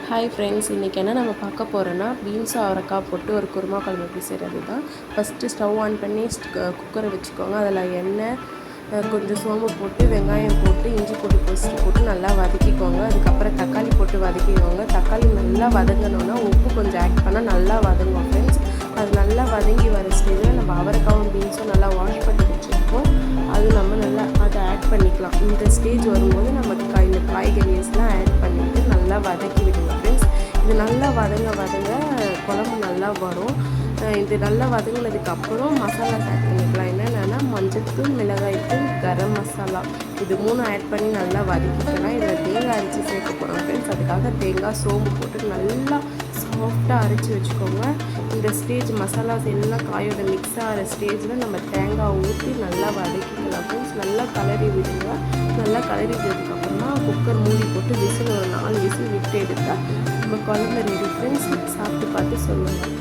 Hi friends, இன்றைக்கி என்ன நம்ம பார்க்க போகிறோன்னா பீன்ஸு அவரைக்காய் போட்டு ஒரு குருமா குழம்பு எப்படி செய்கிறது தான். ஃபஸ்ட்டு ஸ்டவ் ஆன் பண்ணி குக்கரை வச்சுக்கோங்க. அதில் எண்ணெய், கொஞ்சம் சோம்பு போட்டு, வெங்காயம் போட்டு, இஞ்சி பூண்டு பேஸ்ட்டு போட்டு நல்லா வதக்கிக்கோங்க. அதுக்கப்புறம் தக்காளி போட்டு வதக்கிக்கோங்க. தக்காளி நல்லா வதங்கினோன்னா உப்பு கொஞ்சம் ஆட் பண்ணால் நல்லா வதங்கும் ஃப்ரெண்ட்ஸ். அது நல்லா வதங்கி வர ஸ்டேஜில் நம்ம அவரைக்காவும் பீன்ஸும் நல்லா வாஷ் பண்ணி வச்சுருக்கோம். அது நம்ம நல்லா அதை ஆட் பண்ணிக்கலாம். இந்த ஸ்டேஜ் வரும்போது நம்ம இந்த காய்கறிஸ்லாம் ஆட் பண்ணிவிட்டு நல்லா வதக்கி விடுங்க ஃப்ரெண்ட்ஸ். இது நல்லா வதங்க குழம்பு நல்லா வரும். இது நல்லா வதங்கினதுக்கப்புறம் மசாலாஸ் ஆட் பண்ணிக்கலாம். என்னென்னா மஞ்சள்தூள், மிளகாய்த்தூள், கரம் மசாலா இது 3 ஆட் பண்ணி நல்லா வதக்கிக்கலாம். இதில் தேங்காய் அரைச்சி சேர்க்க போகிறோம் ஃப்ரெண்ட்ஸ். அதுக்காக தேங்காய், சோம்பு போட்டு நல்லா சாஃப்டாக அரைச்சி வச்சுக்கோங்க. இந்த ஸ்டேஜ் மசாலாஸ் எல்லாம் காயோட மிக்ஸ் ஆகிற ஸ்டேஜில் நம்ம தேங்காய் ஊற்றி நல்லா வதக்கிக்கலாம் ஃப்ரெண்ட்ஸ். நல்லா கலரி விடுங்க. நல்லா கலரி விட்டதுக்கப்புறமா குக்கர் மூடி போட்டு விசில் ஒரு 4 விசில் விட்டு எடுத்தால் நம்ம குழம்பு ரெடி ஃப்ரெண்ட்ஸ். சாப்பிட்டு பார்த்து சொல்லுங்கள்.